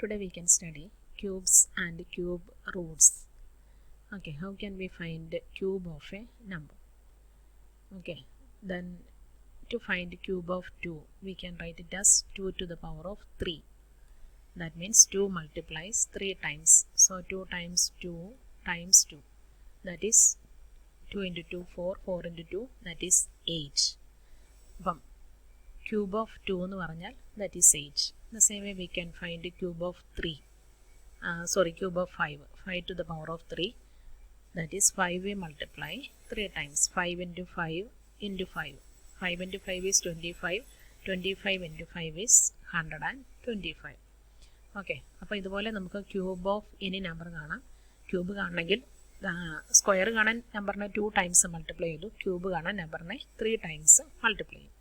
Today we can study cubes and cube roots. Okay, how can we find cube of a number? Okay, then to find cube of 2, we can write it as 2 to the power of 3. That means 2 multiplies 3 times. So 2 times 2 times 2. That is 2 into 2, 4, 4 into 2, that is 8. അപ്പം cube of 2 എന്ന് പറഞ്ഞാൽ that is 8. The same way we can find cube of 3. Cube of 5. 5 to the power of 3. That is 5 we multiply 3 times. 5 into 5 into 5. 5 into 5 is 25. 25 into 5 is 125. Okay, അപ്പോൾ ഇതുപോലെ നമുക്ക് cube of any number കാണാം. Cube കാണണമെങ്കിൽ square കാണാൻ നമ്പറിനെ 2 times multiply ചെയ്തു, cube കാണാൻ നമ്പറിനെ 3 ടൈംസ് മൾട്ടിപ്ലൈ ചെയ്യും.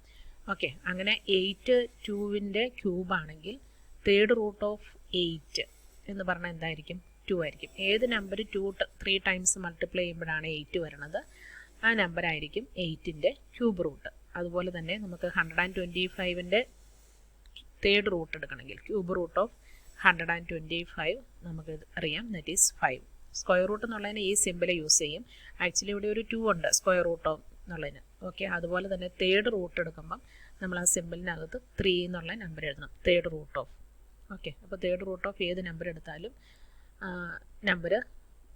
ഓക്കെ, അങ്ങനെ 8 2വിൻ്റെ ക്യൂബാണെങ്കിൽ തേർഡ് റൂട്ട് ഓഫ് 8 എന്ന് പറഞ്ഞാൽ എന്തായിരിക്കും? 2 ആയിരിക്കും. ഏത് നമ്പർ 3 ടൈംസ് മൾട്ടിപ്ലൈ ചെയ്യുമ്പോഴാണ് 8 വരുന്നത്, ആ നമ്പർ ആയിരിക്കും 8ൻ്റെ ക്യൂബ് റൂട്ട്. അതുപോലെ തന്നെ നമുക്ക് 125ൻ്റെ തേർഡ് റൂട്ട് എടുക്കണമെങ്കിൽ ക്യൂബ് റൂട്ട് ഓഫ് 125 നമുക്ക് അറിയാം, ദറ്റ് ഈസ് 5. സ്ക്വയർ റൂട്ട് എന്നുള്ളതിന് ഈ സിമ്പിൾ യൂസ് ചെയ്യും. ആക്ച്വലി ഇവിടെ ഒരു 2 ഉണ്ട് സ്ക്വയർ റൂട്ട് ഓഫ് എന്നുള്ളതിന്. ഓക്കെ, അതുപോലെ തന്നെ തേർഡ് റൂട്ട് എടുക്കുമ്പം നമ്മൾ ആ സിമ്പിളിനകത്ത് 3 എന്നുള്ള നമ്പർ എഴുതണം, തേർഡ് റൂട്ട് ഓഫ്. ഓക്കെ, അപ്പോൾ തേർഡ് റൂട്ട് ഓഫ് ഏത് നമ്പർ എടുത്താലും നമ്പർ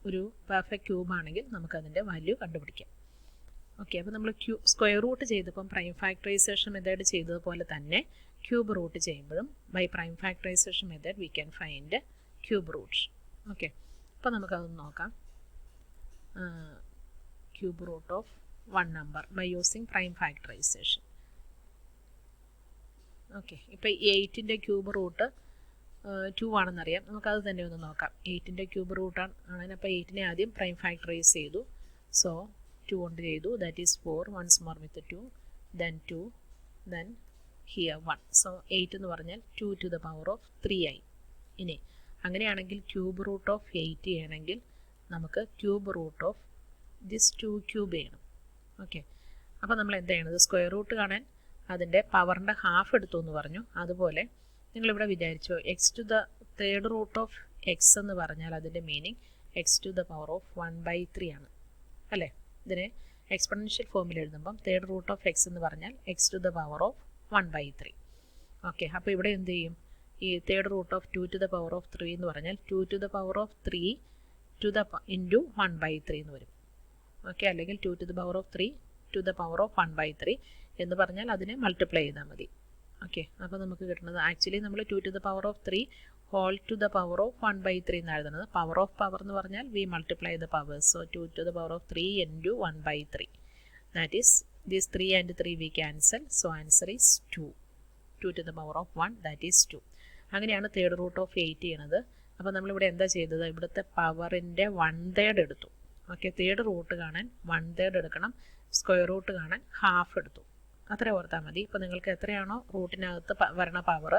ഒരു പെർഫെക്റ്റ് ക്യൂബ് ആണെങ്കിൽ നമുക്കതിൻ്റെ വാല്യൂ കണ്ടുപിടിക്കാം. ഓക്കെ, അപ്പോൾ നമ്മൾ സ്ക്വയർ റൂട്ട് ചെയ്തപ്പം പ്രൈം ഫാക്ടറൈസേഷൻ മെത്തേഡ് ചെയ്തതുപോലെ തന്നെ ക്യൂബ് റൂട്ട് ചെയ്യുമ്പോഴും by prime factorization method we can find cube root. Okay, അപ്പോൾ നമുക്കതൊന്ന് നോക്കാം. Cube root of 1 number by using prime factorization. Okay, ഇപ്പോൾ 8ൻ്റെ ക്യൂബ് റൂട്ട് 2 ആണെന്നറിയാം, നമുക്കത് തന്നെ ഒന്ന് നോക്കാം. 8ൻ്റെ ക്യൂബ് റൂട്ടാണ് ആണ്. അപ്പോൾ 8നെ ആദ്യം പ്രൈം ഫാക്ടറൈസ് ചെയ്തു, സോ 2 കൊണ്ട് ചെയ്തു, that is 4, once more with 2, then 2, then here 1. So 8 എന്ന് പറഞ്ഞാൽ 2 ടു ദ പവർ ഓഫ് 3 ആയി. ഇനി അങ്ങനെയാണെങ്കിൽ ക്യൂബ് റൂട്ട് ഓഫ് 8 ചെയ്യണമെങ്കിൽ നമുക്ക് cube root of this 2 cube ചെയ്യണം. ഓക്കെ, അപ്പോൾ നമ്മൾ എന്താ ചെയ്യണത്? സ്ക്വയർ റൂട്ട് കാണാൻ അതിൻ്റെ പവറിൻ്റെ ഹാഫ് എടുത്തു എന്ന് പറഞ്ഞു. അതുപോലെ നിങ്ങളിവിടെ വിചാരിച്ചോ x to the third root of x എന്ന് പറഞ്ഞാൽ അതിൻ്റെ meaning x to the power of 1/3 ആണ്, അല്ലേ? ഇതിനെ എക്സ്പൊണൻഷ്യൽ ഫോമിൽ എഴുതുമ്പം തേർഡ് റൂട്ട് ഓഫ് എക്സ് എന്ന് പറഞ്ഞാൽ x to the power of 1/3. Okay, അപ്പോൾ ഇവിടെ എന്ത് ചെയ്യും? ഈ third root of 2 to the power of 3 എന്ന് പറഞ്ഞാൽ 2 to the power of 3 into 1/3 എന്ന് വരും. ഓക്കെ, അല്ലെങ്കിൽ 2 to the power of 3 to the power of 1/3 എന്ന് പറഞ്ഞാൽ അതിനെ മൾട്ടിപ്ലൈ ചെയ്താൽ മതി. ഓക്കെ, അപ്പോൾ നമുക്ക് കിട്ടുന്നത് ആക്ച്വലി നമ്മൾ 2 to the power of 3 whole to the power of 1/3 എന്ന് എഴുതുന്നത്. പവർ ഓഫ് പവർ എന്ന് പറഞ്ഞാൽ we multiply the powers. So 2 to the power of 3 into 1/3, that is this 3 and 3 we cancel, so answer is 2. 2 to the power of 1, that is 2. അങ്ങനെയാണ് third root of 8 ചെയ്യണത്. അപ്പോൾ നമ്മളിവിടെ എന്താ ചെയ്തത്? ഇവിടുത്തെ പവറിൻ്റെ 1/3 എടുത്തു. ഓക്കെ, തേർഡ് റൂട്ട് കാണാൻ 1/3 എടുക്കണം, സ്ക്വയർ റൂട്ട് കാണാൻ ഹാഫ് എടുത്തു. അത്ര ഓർത്താൽ മതി. ഇപ്പോൾ നിങ്ങൾക്ക് എത്രയാണോ റൂട്ടിനകത്ത് വരണ പവർ,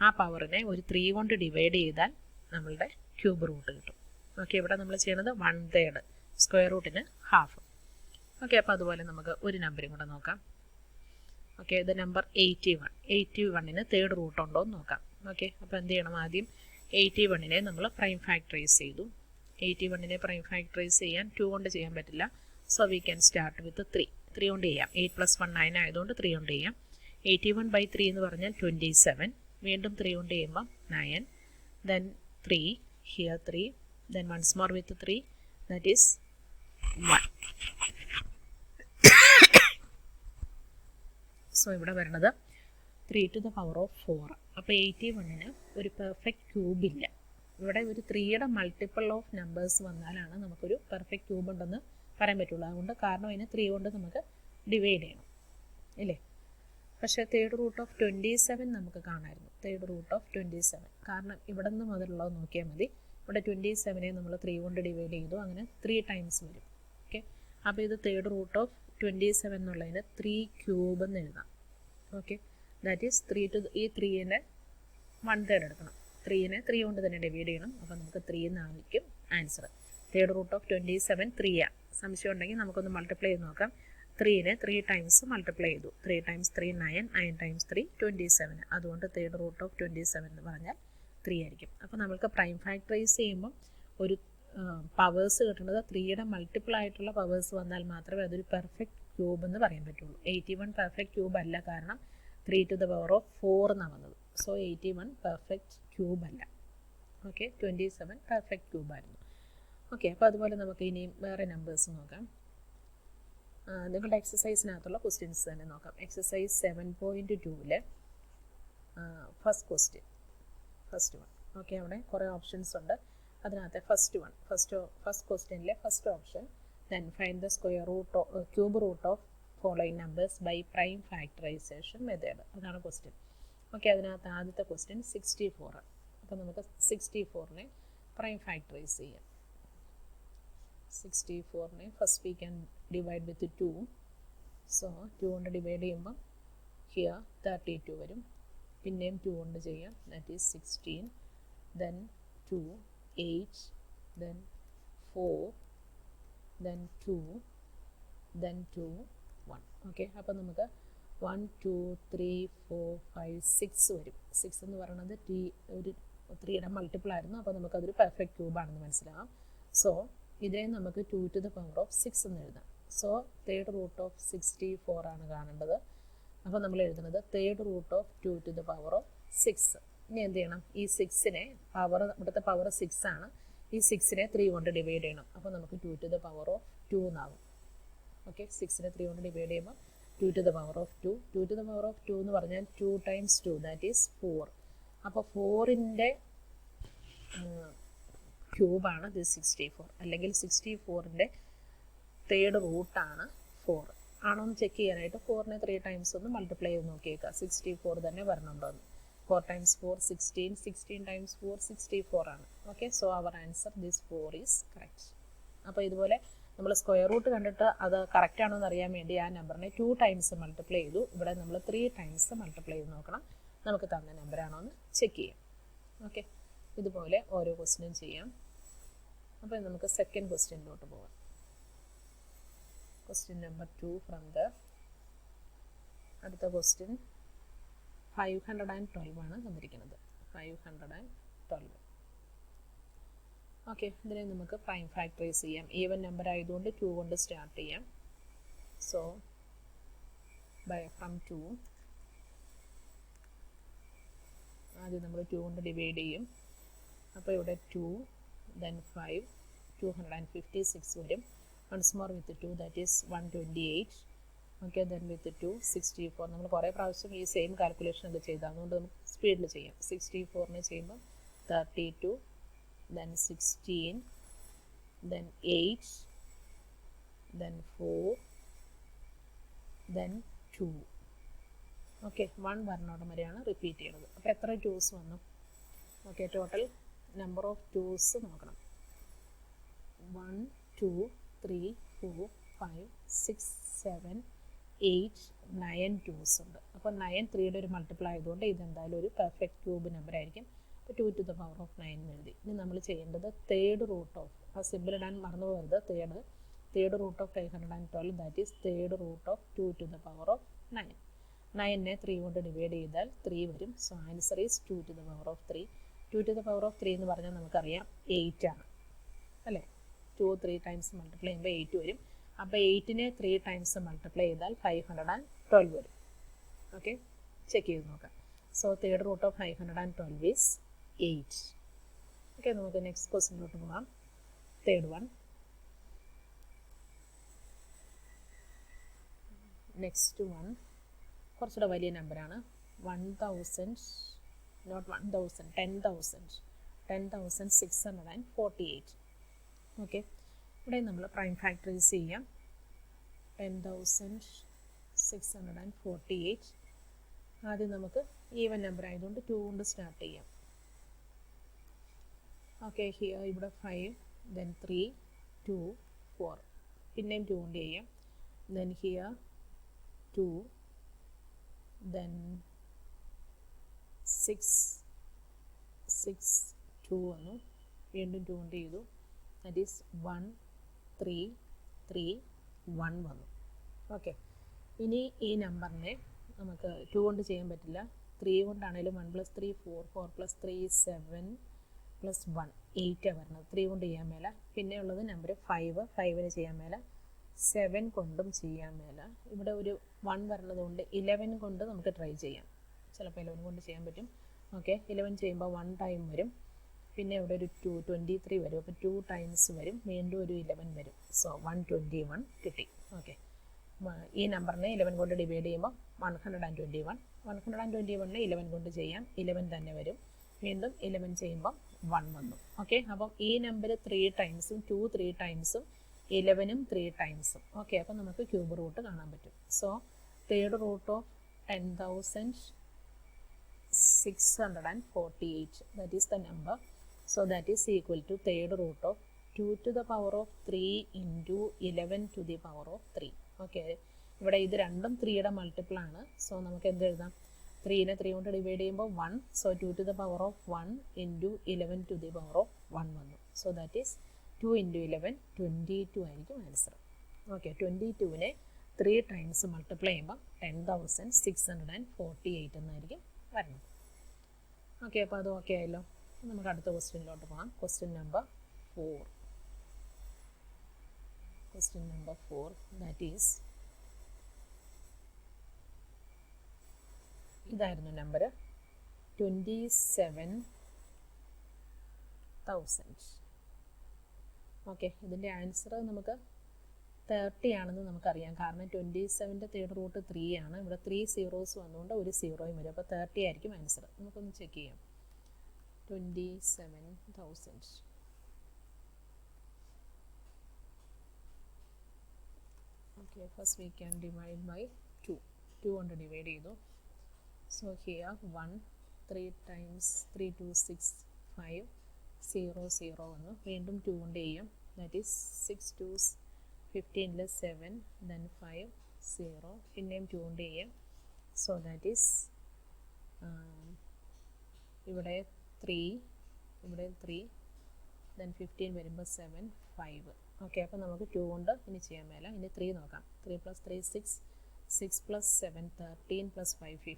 ആ പവറിനെ ഒരു 3 കൊണ്ട് ഡിവൈഡ് ചെയ്താൽ നമ്മളുടെ ക്യൂബ് റൂട്ട് കിട്ടും. ഓക്കെ, ഇവിടെ നമ്മൾ ചെയ്യണത് 1/3, സ്ക്വയർ റൂട്ടിന് ഹാഫ്. ഓക്കെ, അപ്പോൾ അതുപോലെ നമുക്ക് ഒരു നമ്പറും കൂടെ നോക്കാം. ഓക്കെ, ഇത് നമ്പർ 81. 81ന് തേർഡ് റൂട്ട് ഉണ്ടോ എന്ന് നോക്കാം. ഓക്കെ, അപ്പോൾ എന്ത് ചെയ്യണം? ആദ്യം 81നെ നമ്മൾ പ്രൈം ഫാക്ടറൈസ് ചെയ്തു. 81നെ പ്രൈം ഫാക്ടറൈസ് ചെയ്യാൻ 2 കൊണ്ട് ചെയ്യാൻ പറ്റില്ല, so we can start with 3 കൊണ്ട് ചെയ്യാം. 8 + 1 9 ആയതുകൊണ്ട് 3 കൊണ്ട് ചെയ്യാം. 81/3 എന്ന് പറഞ്ഞാൽ 27. വീണ്ടും 3 കൊണ്ട് ചെയ്യുമ്പോൾ 9, then 3, here 3, then once more with 3, that is 1. So ഇവിടെ വരുന്നത് 3 ടു ദ പവർ ഓഫ് 4. അപ്പോൾ 81ന് ഒരു പെർഫെക്റ്റ് ക്യൂബില്ല. ഇവിടെ ഒരു 3യുടെ മൾട്ടിപ്പിൾ ഓഫ് നമ്പേഴ്സ് വന്നാലാണ് നമുക്കൊരു പെർഫെക്റ്റ് ക്യൂബ് ഉണ്ടെന്ന് പറയാൻ പറ്റുള്ളൂ. അതുകൊണ്ട് കാരണം അതിന് 3 കൊണ്ട് നമുക്ക് ഡിവൈഡ് ചെയ്യണം, ഇല്ലേ? പക്ഷേ തേർഡ് റൂട്ട് ഓഫ് 27 നമുക്ക് കാണാമായിരുന്നു. തേർഡ് റൂട്ട് ഓഫ് 27 കാരണം ഇവിടെ നിന്ന് മുതലുള്ളത് നോക്കിയാൽ മതി. ഇവിടെ 27നെ നമ്മൾ 3 കൊണ്ട് ഡിവൈഡ് ചെയ്തു, അങ്ങനെ 3 ടൈംസ് വരും. ഓക്കെ, അപ്പോൾ ഇത് തേർഡ് റൂട്ട് ഓഫ് 27 എന്നുള്ളതിന് 3 ക്യൂബ് എന്ന് എഴുതാം. ഓക്കെ, ദാറ്റ് ഈസ് 3 ടു ഈ 3നെ 1/3 എടുക്കണം. 3നെ 3 കൊണ്ട് തന്നെ ഡിവൈഡ് ചെയ്യണം. അപ്പോൾ നമുക്ക് 3 എന്നായിരിക്കും ആൻസർ. തേർഡ് റൂട്ട് ഓഫ് 27 3 ആണ്. സംശയം ഉണ്ടെങ്കിൽ നമുക്കൊന്ന് മൾട്ടിപ്ലൈ ചെയ്ത് നോക്കാം. 3നെ 3 ടൈംസ് മൾട്ടിപ്ലൈ ചെയ്തു. 3 × 3 9, 9 × 3 27. അതുകൊണ്ട് തേർഡ് റൂട്ട് ഓഫ് 27 എന്ന് പറഞ്ഞാൽ 3 ആയിരിക്കും. അപ്പോൾ നമ്മൾക്ക് പ്രൈം ഫാക്ടറൈസ് ചെയ്യുമ്പോൾ ഒരു പവേഴ്സ് കിട്ടുന്നത് 3യുടെ മൾട്ടിപ്പിൾ ആയിട്ടുള്ള പവേഴ്സ് വന്നാൽ മാത്രമേ അതൊരു പെർഫെക്റ്റ് ക്യൂബ് എന്ന് പറയാൻ പറ്റുള്ളൂ. 81 പെർഫെക്റ്റ് ക്യൂബ് അല്ല, കാരണം 3 to the power of 4 എന്നാണ് വന്നത്. സോ 81 പെർഫെക്റ്റ് ക്യൂബ് അല്ല. ഓക്കെ, 27 പെർഫെക്റ്റ് ക്യൂബ് ആയിരുന്നു. ഓക്കെ, അപ്പോൾ അതുപോലെ നമുക്ക് ഇനിയും വേറെ നമ്പേഴ്സ് നോക്കാം. നിങ്ങളുടെ എക്സസൈസിനകത്തുള്ള ക്വസ്റ്റ്യൻസ് തന്നെ നോക്കാം. എക്സസൈസ് 7.2-ലെ first question, first one. Okay, അവിടെ കുറേ ഓപ്ഷൻസ് ഉണ്ട്. അതിനകത്തെ ഫസ്റ്റ് ക്വസ്റ്റ്യനിലെ first option, then find the cube root of following numbers by prime factorization method. അതാണ് ക്വസ്റ്റ്യൻ. ഓക്കെ, അതിനകത്ത് ആദ്യത്തെ ക്വസ്റ്റ്യൻ 64. അപ്പോൾ നമുക്ക് 64നെ പ്രൈം ഫാക്ടറൈസ് ചെയ്യാം. 64നെ first we can divide with 2. So 2 കൊണ്ട് ഡിവൈഡ് ചെയ്യുമ്പം ഹിയർ 32 വരും. പിന്നെയും 2 കൊണ്ട് ചെയ്യാം, that is 16, then 2, 8, then 4, then 2, then 2, 1. Okay, അപ്പോൾ നമുക്ക് 1, 2, 3, 4, 5, 6 വരും. 6 എന്ന് പറയുന്നത് ഒരു 3യുടെ മൾട്ടിപ്പിൾ ആയിരുന്നു. അപ്പോൾ നമുക്കതൊരു പെർഫെക്റ്റ് ക്യൂബാണെന്ന് മനസ്സിലാകാം. സോ ഇതിനെ നമുക്ക് 2 to the power of 6 എന്ന് എഴുതാം. സോ തേർഡ് റൂട്ട് ഓഫ് 64 ആണ് കാണേണ്ടത്. അപ്പോൾ നമ്മൾ എഴുതുന്നത് third root of 2 to the power of 6. ഇനി എന്ത് ചെയ്യണം? ഈ 6നെ ഇവിടുത്തെ പവർ 6 ആണ്. ഈ 6നെ 3 കൊണ്ട് ഡിവൈഡ് ചെയ്യണം. അപ്പോൾ നമുക്ക് 2 to the power of 2 എന്നാകും. ഓക്കെ, 6നെ 3 കൊണ്ട് ഡിവൈഡ് ചെയ്യുമ്പോൾ 2 to the power of 2. 2 to the power of 2 എന്ന് പറഞ്ഞാൽ 2 times 2, ദാറ്റ് ഈസ് 4. അപ്പോൾ 4ൻ്റെ ക്യൂബാണ് ഇത് 64, അല്ലെങ്കിൽ 64ൻ്റെ തേർഡ് റൂട്ടാണ് 4. ആണോ എന്ന് ചെക്ക് ചെയ്യാനായിട്ട് 4നെ 3 times ഒന്ന് മൾട്ടിപ്ലൈ ചെയ്ത് നോക്കിയേക്കാം, 64 തന്നെ വരണുണ്ടോ എന്ന്. 4 times 4, 16, 16 times 4, 64 ആണ്. ഓക്കെ, so our answer this 4 is correct. അപ്പോൾ ഇതുപോലെ നമ്മൾ സ്ക്വയർ റൂട്ട് കണ്ടിട്ട് അത് കറക്റ്റ് ആണോ എന്ന് അറിയാൻ വേണ്ടി ആ നമ്പറിനെ 2 times മൾട്ടിപ്ലൈ ചെയ്തു. ഇവിടെ നമ്മൾ 3 times മൾട്ടിപ്ലൈ ചെയ്ത് നോക്കണം, നമുക്ക് തന്ന നമ്പറാണോ എന്ന് ചെക്ക് ചെയ്യാം. ഓക്കെ, ഇതുപോലെ ഓരോ ക്വസ്റ്റ്യനും ചെയ്യാം. അപ്പോൾ നമുക്ക് സെക്കൻഡ് ക്വസ്റ്റ്യനിലോട്ട് പോകാം. ക്വസ്റ്റ്യൻ നമ്പർ 2 ഫ്രം ദ അടുത്ത ക്വസ്റ്റ്യൻ 512 ആണ് തന്നിരിക്കുന്നത്. 512. ഓക്കെ, ഇതിനെ നമുക്ക് പ്രൈം ഫാക്ടറൈസ് ചെയ്യാം. ഈവൻ നമ്പർ ആയതുകൊണ്ട് 2 കൊണ്ട് സ്റ്റാർട്ട് ചെയ്യാം. സോ ഫ്രം 2 ആദ്യം നമ്മൾ 2 കൊണ്ട് ഡിവൈഡ് ചെയ്യും. അപ്പോൾ ഇവിടെ 2, then 5, 256 വരും. Once more with 2, that is 128. Okay, then with 2, 64. നമ്മൾ കുറേ പ്രാവശ്യം ഈ സെയിം കാൽക്കുലേഷൻ ഒക്കെ ചെയ്ത്, അതുകൊണ്ട് നമുക്ക് സ്പീഡിൽ ചെയ്യാം. 64നെ ചെയ്യുമ്പോൾ 32, then 16, then 8, then 4, then 2. Okay, 1 വരണോടം വരെയാണ് റിപ്പീറ്റ് ചെയ്യുന്നത്. അപ്പോൾ എത്ര 2s വന്നു? Okay, total number of 2s നോക്കണം. 1, 2, 3, 4, 5, 6, 7, 8, 9 2s ഉണ്ട്. അപ്പോൾ 9 3യുടെ ഒരു മൾട്ടിപ്പിൾ ആയതുകൊണ്ട് ഇതെന്തായാലും ഒരു പെർഫെക്റ്റ് ക്യൂബ് നമ്പർ ആയിരിക്കും. അപ്പോൾ 2 to the power of 9 എന്ന് എഴുതി. ഇനി നമ്മൾ ചെയ്യേണ്ടത് തേർഡ് റൂട്ട് ഓഫ്, ആ സിമ്പിൾ ഇടാൻ മറന്നു പോകരുത്, third root of 512, that is third root of 2 to the power of 9. 9നെ 3 കൊണ്ട് ഡിവൈഡ് ചെയ്താൽ 3 വരും. So answer is 2 to the power of 3. 2 to the power of 3 എന്ന് പറഞ്ഞാൽ നമുക്കറിയാം 8 ആണ്, അല്ലേ? 2 3 times മൾട്ടിപ്ലൈ ചെയ്യുമ്പോൾ 8 വരും. അപ്പോൾ 8നെ 3 times മൾട്ടിപ്ലൈ ചെയ്താൽ 512 വരും. ഓക്കെ, ചെക്ക് ചെയ്ത് നോക്കാം. So third root of 512 is 8. Okay, നമുക്ക് നെക്സ്റ്റ് ക്വസ്റ്റ്യനിലോട്ട് പോകാം. Third one. നെക്സ്റ്റ് വൺ കുറച്ചുകൂടെ വലിയ നമ്പറാണ്. 1000, നോട്ട് 1000, 10,648. ഓക്കെ, ഇവിടെ നമ്മൾ പ്രൈം ഫാക്ടറൈസ് ചെയ്യാം. 10,648. ആദ്യം നമുക്ക് ഈവൻ നമ്പർ ആയതുകൊണ്ട് 2 കൊണ്ട് സ്റ്റാർട്ട് ചെയ്യാം. ഓക്കെ, ഇവിടെ 5, then 3, 2, 4. പിന്നെയും 2 കൊണ്ട് ചെയ്യാം. then here 2, then 6, 2 വന്നു. വീണ്ടും 2 കൊണ്ട് ചെയ്തു. ദാറ്റ് ഈസ് 1, 3, 3, 1 വന്നു. ഓക്കെ, ഇനി ഈ നമ്പറിനെ നമുക്ക് 2 കൊണ്ട് ചെയ്യാൻ പറ്റില്ല, 3 കൊണ്ടാണെങ്കിലും 1 + 3 4 4 + 3 7 + 1 8 വരുന്നത്. 3 കൊണ്ട് ചെയ്യാൻ മേല. പിന്നെ ഉള്ളത് നമ്പർ 5 5ന് ചെയ്യാൻ മേല. 7 കൊണ്ടും ചെയ്യാൻ മേല. ഇവിടെ ഒരു 1 വരുന്നത് കൊണ്ട് 11 കൊണ്ട് നമുക്ക് ട്രൈ ചെയ്യാം. ചിലപ്പോൾ 11 കൊണ്ട് ചെയ്യാൻ പറ്റും. ഓക്കെ, 11 ചെയ്യുമ്പോൾ 1 ടൈം വരും. പിന്നെ ഇവിടെ ഒരു 23 വരും. അപ്പോൾ 2 ടൈംസ് വരും. വീണ്ടും ഒരു 11 വരും. സോ 121 കിട്ടി. ഓക്കെ, ഈ നമ്പറിനെ 11 കൊണ്ട് ഡിവൈഡ് ചെയ്യുമ്പോൾ 121. 121നെ 11 കൊണ്ട് ചെയ്യാം. 11 തന്നെ വരും. വീണ്ടും 11 ചെയ്യുമ്പോൾ 1 വന്നു. ഓക്കെ, അപ്പം ഈ നമ്പർ 3 ടൈംസും 2 3 ടൈംസും 11ഉം 3 ടൈംസും. ഓക്കെ, അപ്പം നമുക്ക് ക്യൂബ് റൂട്ട് കാണാൻ പറ്റും. So third root of 10,648, that is the number. So that is equal to third root of 2 to the power of 3 into 11 to the power of 3. Okay, ഇവിടെ ഇത് രണ്ടും 3യുടെ multiple ആണ്. So നമുക്ക് എന്ത് എഴുതാം? 3നെ 3 കൊണ്ട് ഡിവൈഡ് ചെയ്യുമ്പോൾ 1. So 2 to the power of 1 into 11 to the power of 1 വന്നു. സോ ദാറ്റ് ഈസ് 2 into 11 22 ആയിരിക്കും ആൻസർ. ഓക്കെ, 22നെ 3 ടൈംസ് മൾട്ടിപ്ലൈ ചെയ്യുമ്പോൾ 10,648 എന്നായിരിക്കും വരുന്നത്. ഓക്കെ, അപ്പോൾ അത് ഓക്കെ ആയല്ലോ. നമുക്ക് അടുത്ത ക്വസ്റ്റ്യനിലോട്ട് പോകാം. Question number 4. Question number 4, that is, ഇതായിരുന്നു നമ്പർ 27,000. ഓക്കെ, ഇതിൻ്റെ ആൻസർ നമുക്ക് 30 ആണെന്ന് നമുക്കറിയാം. കാരണം 27ൻ്റെ തേർഡ് റൂട്ട് 3 ആണ്. ഇവിടെ 3 സീറോസ് വന്നുകൊണ്ട് ഒരു സീറോയും വരും. അപ്പോൾ 30 ആയിരിക്കും ആൻസർ. നമുക്കൊന്ന് ചെക്ക് ചെയ്യാം. 27,000. Okay, first we can divide by 2. 2 കൊണ്ട് ഡിവൈഡ് ചെയ്തു. So here 1 3 times 3 2 6 5 0 0 വന്നു. വീണ്ടും 2 കൊണ്ട് ചെയ്യും. That is 6 2s 15 7 then 5 0. പിന്നെയും 2 കൊണ്ട് ചെയ്യും. So that is ഇവിടെ 3 ഇവിടെ 3 then 15 വരുമ്പോൾ 7 5. ഓക്കെ, അപ്പോൾ നമുക്ക് 2 കൊണ്ട് ഇനി ചെയ്യാൻ മേല. ഇനി 3 നോക്കാം. 3 + 3 6 6 + 7 13 + 5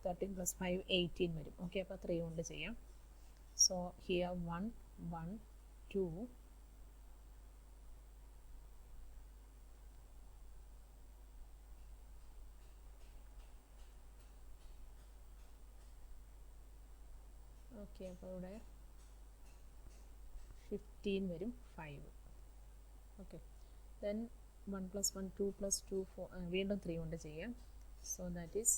13 + 5 18 വരും. ഓക്കെ, അപ്പോൾ 3 കൊണ്ട് ചെയ്യാം. സോ ഹിയർ 1 1 2 ഓക്കെ, അപ്പോൾ ഇവിടെ 15 വരും 5. ഓക്കെ, ദെൻ 1 + 1 2 + 2 4 വീണ്ടും 3 കൊണ്ട് ചെയ്യാം. സോ ദാറ്റ് ഈസ്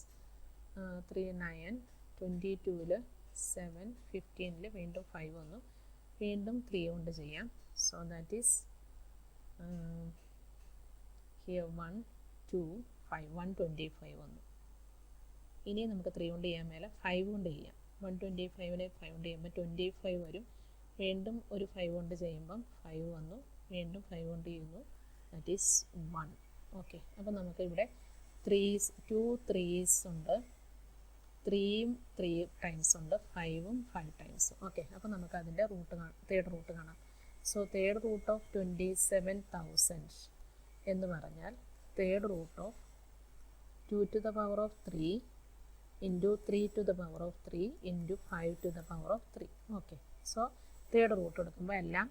3 9 22ൽ 7 15ൽ വീണ്ടും 5 വന്നു. വീണ്ടും 3 കൊണ്ട് ചെയ്യാം. സോ ദാറ്റ് ഈസ് ഹിയർ 1 2 5 125 വന്നു. ഇനി നമുക്ക് 3 കൊണ്ട് ചെയ്യാൻ മേലെ 5 കൊണ്ട് ചെയ്യാം. 125നെ 5 കൊണ്ട് ചെയ്യുമ്പോൾ 25 വരും. വീണ്ടും ഒരു 5 കൊണ്ട് ചെയ്യുമ്പം 5 വന്നു. വീണ്ടും 5 കൊണ്ട് ചെയ്യുന്നു. That is 1. ഓക്കെ, അപ്പോൾ നമുക്ക് ഇവിടെ 2 3s ഉണ്ട്, 3ഉം 3 ടൈംസ് ഉണ്ട്, 5ഉം 5 ടൈംസ്. ഓക്കെ, അപ്പോൾ നമുക്ക് അതിൻ്റെ തേർഡ് റൂട്ട് കാണാം. സോ തേർഡ് റൂട്ട് ഓഫ് 27,000 എന്ന് പറഞ്ഞാൽ third root of 2 to the power of 3 into 3 to the power of 3 into 5 to the power of 3. Okay, so third root എടുക്കുമ്പോൾ എല്ലാം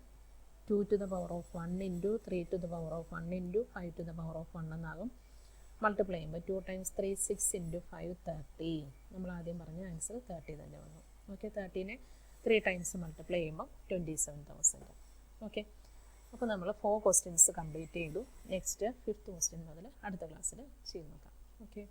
2 to the power of 1 into 3 to the power of 1 into 5 to the power of 1 എന്നാകും. Multiply ചെയ്യുമ്പോൾ 2 times 3 6 into 5 30. നമ്മൾ ആദ്യം പറഞ്ഞ answer 30 തന്നെ വന്നു. Okay, 30നെ 3 times multiply ചെയ്യുമ്പോൾ 27,000. ഓക്കെ, അപ്പോൾ നമ്മൾ 4 ക്വസ്റ്റ്യൻസ് കംപ്ലീറ്റ് ചെയ്തു. നെക്സ്റ്റ് 5th ക്വസ്റ്റ്യൻ മുതൽ അടുത്ത ക്ലാസ്സിൽ ചെയ്ത് നോക്കാം. ഓക്കെ.